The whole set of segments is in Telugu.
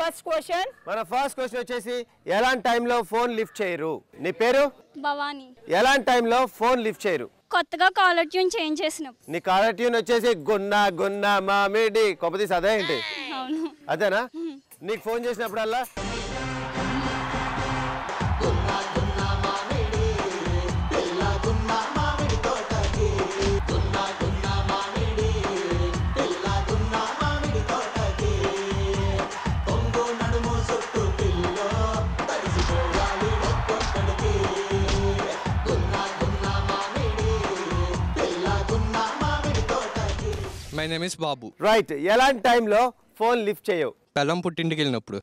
First question. మన ఫస్ట్ క్వశ్చన్ వచ్చేసి ఎలాంటి టైంలో ఫోన్ లిఫ్ట్ చేయరు? నీ పేరు? భవాని. ఎలాంటి టైంలో ఫోన్ లిఫ్ట్ చేయరు? కొత్తగా కాలర్ ట్యూన్ చేంజ్ చేసినప్పుడు. నీ కాలర్ ట్యూన్ వచ్చేసి గున్నా గున్నా మామిడి కొబ్బరి అదే ఏంటి? అవును. అదేనా? నీకు ఫోన్ చేసినప్పుడల్లా my name is Babu. Right. ఎలాంటి టైంలో ఫోన్ లిఫ్ట్ చేయవు? పెళ్ళం పుట్టింటికి వెళ్ళినప్పుడు.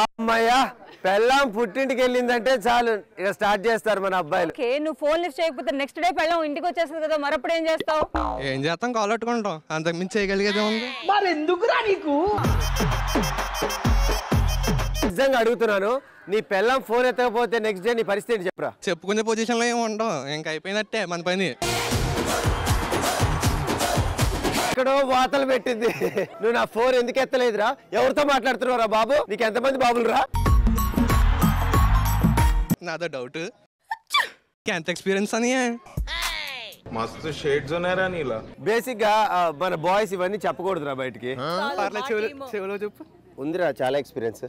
అమ్మయ్యా, పెళ్ళాం పుట్టింటికి వెళ్ళిందంటే చాలు ఇక స్టార్ట్ చేస్తారు మన అబ్బాయిలు. ఓకే, నువ్వు ఫోన్ లిఫ్ట్ చేయకపోతే నెక్స్ట్ డే పెళ్ళం ఇంటికి వచ్చేస్తుంది కదా, మరప్పుడు ఏం చేస్తావు? ఏం చేస్తాం, కాల్ పెట్టుకుంటాం, అంతకుమించి చేయగలిగేదే ఉంది. నిజంగా అడుగుతున్నాను, నీ పెళ్ళాం ఫోన్ ఎత్తకపోతే నెక్స్ట్ డే నీ పరిస్థితి చెప్పరా? చెప్పుకునే పొజిషన్లో ఏమి ఉండవు, ఇంకా అయిపోయినట్టే మన పని. ఎక్కడో వాతలు పెట్టింది. నువ్వు నా ఫోన్ ఎందుకు ఎత్తలేదురా? ఎవరితో మాట్లాడుతున్నావురా బాబు? నీకు ఎంతమంది బాబులు రా? నాదో డౌట్, ఎంత ఎక్స్పీరియన్స్ అని. మస్తు షేడ్స్ ఉన్నారా నీలా? బేసిక్ గా మన బాయ్స్ ఇవన్నీ చెప్పకూడదురా బయటికి. చెవులో చెప్పు. ఉందిరా చాలా ఎక్స్పీరియన్స్.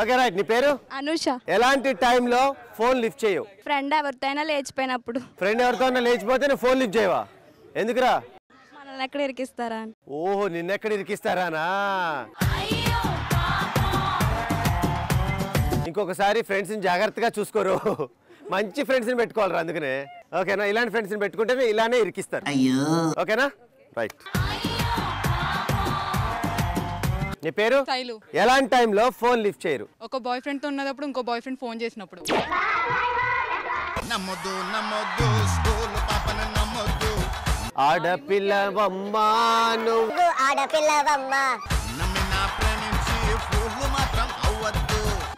Okay right. నీ పేరు? అనుష. ఎలాంటి టైంలో ఫోన్ లిఫ్ట్ చేయవు? ఫ్రెండ్ ఎవరితోనైనా లేచిపోయినప్పుడు. ఫ్రెండ్ ఎవరితో లేచిపోతే నువ్వు ఫోన్ లిఫ్ట్ చేయవా? ఎందుకురా? మనల్ని ఎక్కడ ఇరికిస్తారా అని. ఓహో, నిన్నెక్కడ ఇరికిస్తారానా? ఇంకొకసారి ఫ్రెండ్స్ ని జాగ్రత్తగా చూసుకోరు. మంచి ఫ్రెండ్స్ ని పెట్టుకోవాలరా, అందుకనే. ఓకేనా? ఇలాంటి ఫ్రెండ్స్ ని పెట్టుకుంటే ఇలానే ఇరికిస్తారు. ఓకేనా? రైట్. నీ పేరు? శైలు. ఎలాంటి టైంలో ఫోన్ లిఫ్ట్ చేయరు? ఒక బాయ్ ఫ్రెండ్ తో ఉన్నప్పుడు ఇంకో బాయ్ ఫ్రెండ్ ఫోన్ చేసినప్పుడు. ఆడపిల్లవమ్మా నువ్వు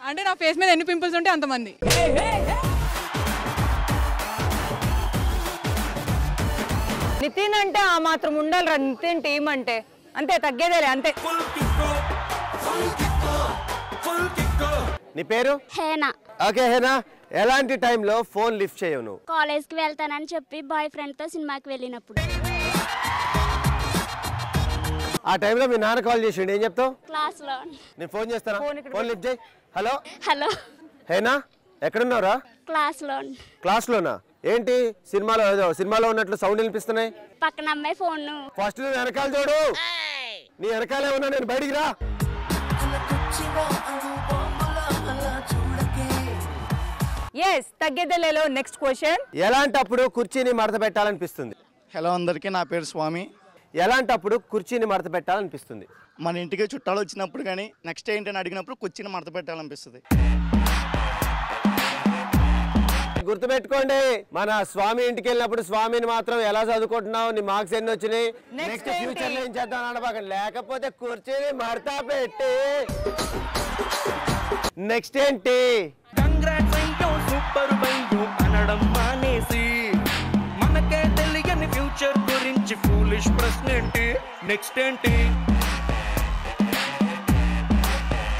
అంటే నా ఫేస్ మీద ఎన్ని పింపుల్స్ ఉంటే అంతమంది. నితిన్ అంటే ఆ మాత్రం ఉండాలిరా. నితిన్ టీం అంటే అంతే, తగ్గేదేలే అంతే. నీ పేరు? హేనా. ఓకే హేనా, ఎలాంటి టైంలో ఫోన్ లిఫ్ట్ చేయవు నువ్వు? కాలేజ్కి వెళ్తానని చెప్పి బాయ్ ఫ్రెండ్తో సినిమాకి వెళ్ళినప్పుడు. ఆ టైంలో మీ నాన్న కాల్ చేసిండు, ఏం చెప్తావు? క్లాస్లో. నేను ఫోన్ చేస్తాను, ఫోన్ లిఫ్ట్ చేయి. Hello hello. హేనా, ఎక్కడున్నావురా? క్లాస్లో. క్లాస్లోనా? ఏంటి సినిమాలో ఉన్నట్లు సౌండ్ వినిపిస్తున్నాయి? పక్కన అమ్మాయి ఫోన్. ఫస్ట్ నువ్వు వెనకాల చూడు. నీ వెనకాలే ఉన్నా, నేను బయటికి రా. ఎస్, తగ్గేదేలేలో నెక్స్ట్ క్వశ్చన్. ఎలాంటప్పుడు కుర్చీని మడత పెట్టాలనిపిస్తుంది? హలో అందరికీ, నా పేరు స్వామి. ఎలాంటప్పుడు కుర్చీని మడత పెట్టాలనిపిస్తుంది? మన ఇంటికి చుట్టాలు వచ్చినప్పుడు కానీ నెక్స్ట్ ఏంటని అడిగినప్పుడు కుర్చీని మడత పెట్టాలనిపిస్తుంది. గుర్తుపెట్టుకోండి, మన స్వామి ఇంటికి వెళ్ళినప్పుడు స్వామిని మాత్రం ఎలా చదువుకుంటున్నావు, నీ మార్క్స్ ఎన్ని వచ్చినాయి, నెక్స్ట్ ఫ్యూచర్ లో ఏం చేద్దాం అనబాక, లేకపోతే కుర్చీని మడత పెట్టి నెక్స్ట్ ఏంటి? సూపర్ బయ్యో అనడం మానేసి మనకే తెలియని ఫ్యూచర్ గురించి ఫూలిష్ ప్రశ్న ఏంటి, నెక్స్ట్ ఏంటి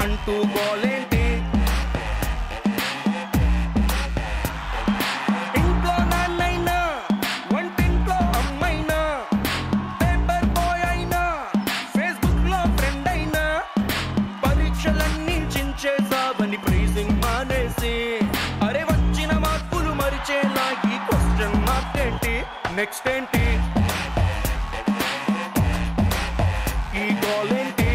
అంటూ గోలేంటి. ఇంట్లో నాన్నైనా, వంటింట్లో అమ్మైనా, పేపర్ బాయ్ అయినా, ఫేస్బుక్ లో ఫ్రెండ్ అయినా, పరీక్షలన్నీ చించేసావని ప్రైజింగ్ మానేసి అరే వచ్చిన మార్కులు మరిచేలా ఈ క్వశ్చన్ మార్క్ ఏంటి, నెక్స్ట్ ఏంటి, ఈ గోల్ ఏంటి.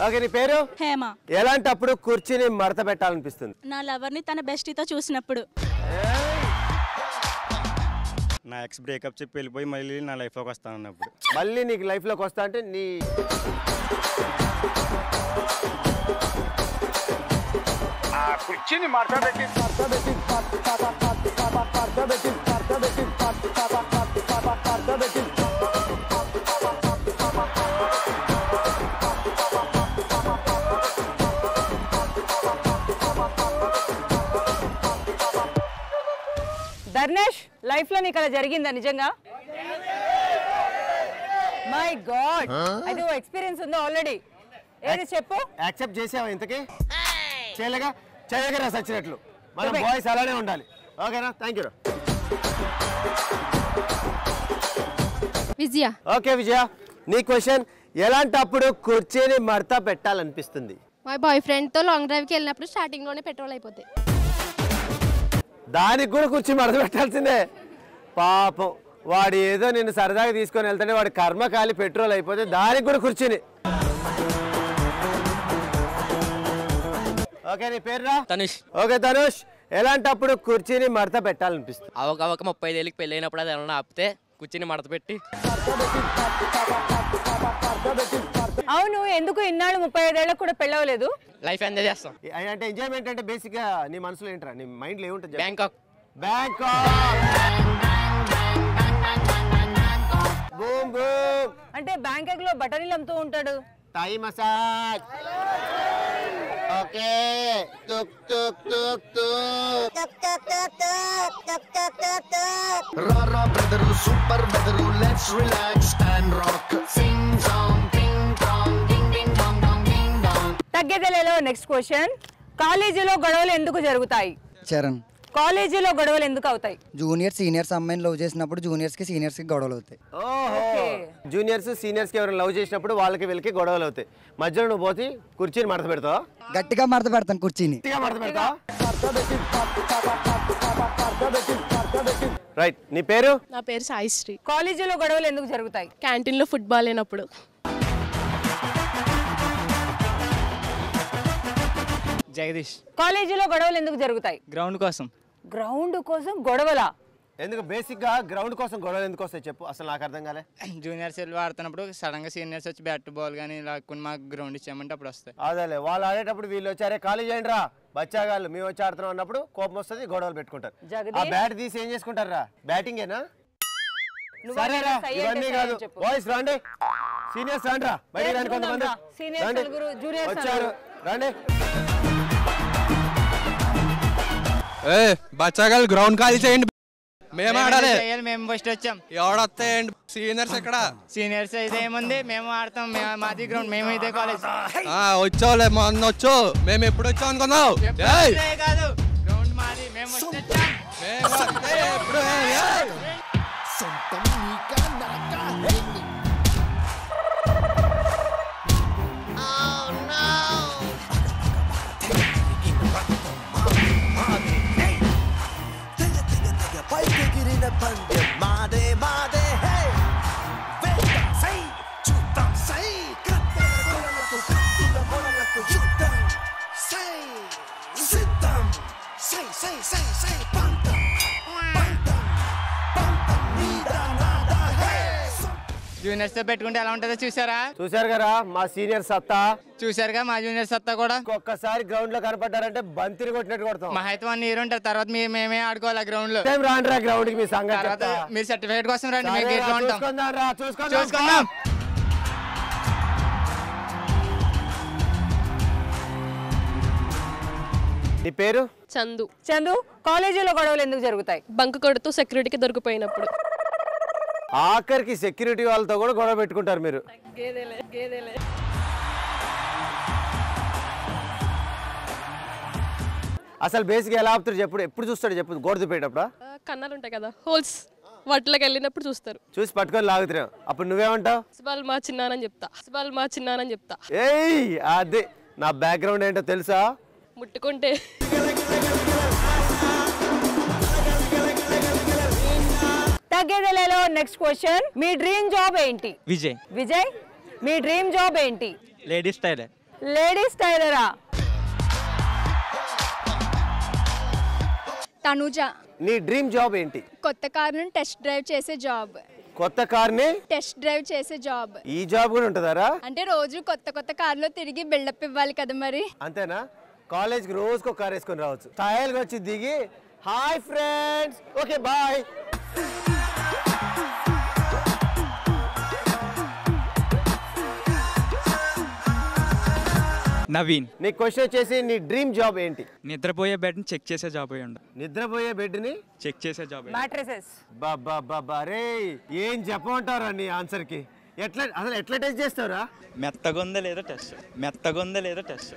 ఓకే, నీ పేరు? హేమ. ఎలాంటప్పుడు కుర్చీని మడత పెట్టాలనిపిస్తుంది? నా లవర్ని తన బెస్టీతో చూసినప్పుడు. నా ఎక్స్ బ్రేకప్ చెప్పి వెళ్ళిపోయి మళ్ళీ నా లైఫ్లోకి వస్తాను అన్నప్పుడు. మళ్ళీ నీకు లైఫ్ లోకి వస్తా అంటే నీ కుర్చీని మార్చబెట్టి లైఫ్ లో నీకు అలా జరిగిందా నిజంగా? మై గాడ్, అది ఎక్స్పీరియన్స్ ఉందా ఆల్రెడీ? ఏది చెప్పు. యాక్సెప్ట్ చేసావా ఇంతకీ? చేయగరా సచ్చినట్లు. మనం బాయ్స్ అలానే ఉండాలి. ఓకేనా? Thank you. విజయ. ఓకే విజయ, నీ క్వశ్చన్. ఎలాంటప్పుడు కుర్చీని మడత పెట్టాలనిపిస్తుంది? మా బాయ్ ఫ్రెండ్తో లాంగ్ డ్రైవ్కి వెళ్ళినప్పుడు స్టార్టింగ్లోనే పెట్రోల్ అయిపోతాయి. దానికి కూడా కుర్చీ మడత పెట్టాల్సిందే. పాపం వాడు ఏదో నిన్ను సరదాగా తీసుకొని వెళ్తాడే, వాడి కర్మ కాలి పెట్రోల్ అయిపోతే దానికి కూడా కుర్చీని. ఓకే, నీ పేరురా? తనుష్. ఓకే తనుష్, ఎలాంటప్పుడు కుర్చీని మడత పెట్టాలనిపిస్తుంది? అవక 35 ఏళ్ళకి పెళ్ళి అయినప్పుడు అది ఏమన్నా ఆపితే కుర్చీని మడత పెట్టి. అవును, ఎందుకు ఇన్నాళ్ళు 35 ఏళ్ళకు కూడా పెళ్ళవలేదు? లైఫ్ ఎంజాయ్ చేస్తాం. అంటే ఎంజాయ్మెంట్ అంటే బేసిక్ గా నీ మనసులో ఏంట్రా, నీ మైండ్ లో ఏముంటుంది? బ్యాంకాక్. బూమ్ బూమ్ అంటే బ్యాంకాక్ లో బఠానీలు అమ్ముతూ ఉంటాడు. Thai massage. Okay, tuk tuk tuk tuk. Rara brother, super brother, let's relax and rock. Sing song, ding dong, ding ding dong dong ding dong. తగ్గేదేలేలో నెక్స్ట్ క్వశ్చన్. కాలేజీలో గొడవలు ఎందుకు జరుగుతాయి? చరణ్. కాలేజీలో గొడవలు ఎందుకు అవుతాయి? జూనియర్ సీనియర్స్ అమ్మాయిని లవ్ చేసినప్పుడు జూనియర్స్ కి సీనియర్స్ కి గొడవలు అవుతాయి. జూనియర్స్ సీనియర్స్ కి ఎవరైనా లవ్ చేసినప్పుడు వాళ్ళకి వీళ్ళకి గొడవలు అవుతాయి. మధ్యలో నువ్వు పోతే కుర్చీని మడత పెడతావా? గట్టిగా మడత పెడతాను కుర్చీని. రైట్, నీ పేరు? నా పేరు సాయిశ్రీ. కాలేజీలో గొడవలు ఎందుకు జరుగుతాయి? క్యాంటీన్లో ఫుట్బాల్ అయినప్పుడు. జగదీష్. కాలేజీలో గొడవలు ఎందుకు జరుగుతాయి? గ్రౌండ్ కోసం. గ్రౌండ్ కోసం గొడవలా? ఎందుకు బేసిక్ గా గ్రౌండ్ కోసం గొడవలు ఎందుకు వస్తాయి చెప్పు, అసలు నాకు అర్థం కాలే. జూనియర్స్ వెళ్ళి ఆడుతున్నప్పుడు సడన్ గా సీనియర్స్ వచ్చి బ్యాట్ బాల్ కానీ లాక్కుని మాకు గ్రౌండ్ ఇచ్చామంటే అప్పుడు వస్తాయి. అదేలే, వాళ్ళు ఆడేటప్పుడు వీళ్ళు వచ్చారే కాలేజ్ అయ్యండి రా బచ్చాగాళ్ళు మేము వచ్చి ఆడుతున్నాం అన్నప్పుడు కోపం వస్తుంది, గొడవలు పెట్టుకుంటారు. ఆ బ్యాట్ తీసి ఏం చేసుకుంటారు రా? బ్యాటింగ్ ఏనా? సరేరా, ఇవన్నీ కాదు. బాయ్స్ రండి, సీనియర్స్ రండి రా, బయటికి రండి. కొంతమంది వచ్చారు, రండి. బచ్చాగాళ్ళు గ్రౌండ్ ఖాళీ చేయండి, మేము ఆడాలి. మేము ఫస్ట్ వచ్చాం. ఎవడొస్తాయండి? సీనియర్స్ ఎక్కడ? సీనియర్స్ అయితే ఏముంది, మేము ఆడతాం, మాది గ్రౌండ్, మేము ఇదే కాలేజ్. వచ్చావులే, మొన్న వచ్చు, మేము ఎప్పుడు వచ్చాం అనుకున్నావు? కాదు, గ్రౌండ్ మాది, మేము వచ్చాం. జూనియర్స్ తో పెట్టుకుంటే ఎలా ఉంటుందో చూసారా? చూసారు కదా మా సీనియర్ సత్తా. చూసారుగా మా జూనియర్ సత్తా కూడా. ఒక్కసారి గ్రౌండ్ లో కనపడ్డారంటే బంతిని కొట్టినట్టు కొడతాం. మా అయితే 1 ఇయర్ ఉంటారు, తర్వాత మేమే ఆడుకోవాలి గ్రౌండ్ లో. రాండి రా గ్రౌండ్ కి, మీ సంగతి మీరు సర్టిఫికేట్ కోసం రండి, మేము గేట్ లో ఉంటాం. చూసుకుందాం. నీ పేరు? చందు. చందు, కాలేజీలో గొడవలు ఎందుకు జరుగుతాయి? బంక్ కొడుతూ సెక్యూరిటీకి దొరికిపోయినప్పుడు. ఆఖరికి సెక్యూరిటీ వాళ్ళతో కూడా గొడవ పెట్టుకుంటారు మీరు. అసలు బేసిక్ ఎలా ఆపుతారు చెప్పు, ఎప్పుడు చూస్తాడు చెప్పు? గోడ దుప్పేటప్పుడు కన్నాలు ఉంటాయి కదా, హోల్స్, వాటిలోకి వెళ్ళినప్పుడు చూస్తారు. చూసి పట్టుకొని లాగుతున్నావు, అప్పుడు నువ్వేమంటావు? సుబాల్ మా చిన్నానని చెప్తా. ఏయ్, అదే నా బ్యాక్గ్రౌండ్ ఏంటో తెలుసా? ముట్టుకుంటే. తగ్గేదేలేలో నెక్స్ట్ క్వశ్చన్. మీ డ్రీమ్ జాబ్ ఏంటి? విజయ్. విజయ్, మీ డ్రీమ్ జాబ్ ఏంటి? Ladies tailor. లేడీస్ టైలరా? తనుజ. నీ డ్రీమ్ జాబ్ ఏంటి? కొత్త కారును టెస్ట్ డ్రైవ్ చేసే జాబ్. కొత్త కార్ని టెస్ట్ డ్రైవ్ చేసే జాబ్. ఈ జాబ్ కూడా ఉంటుందారా? అంటే రోజు కొత్త కార్లో తిరిగి బిల్డప్ ఇవ్వాలి కదా మరి. అంతేనా? కాలేజ్కి రోజుకో కార్ వేసుకొని రావచ్చు, స్టైల్గా వచ్చి దిగి hi friends, okay bye. Naveen. నీ క్వశ్చన్ వచ్చేసి నీ డ్రీమ్ జాబ్ ఏంటి? నిద్రపోయే బెడ్ని చెక్ చేసే జాబ్ అయ్యి ఉండు. నిద్రపోయే బెడ్ని చెక్ చేసే జాబ్. మ్యాట్రెసెస్. బాబా రే ఏం చెప్పమంటారా నీ ఆన్సర్ కి? అసలు ఎట్లా టెస్ట్ చేస్తావురా? మెత్తగొందా లేదా టెస్ట్.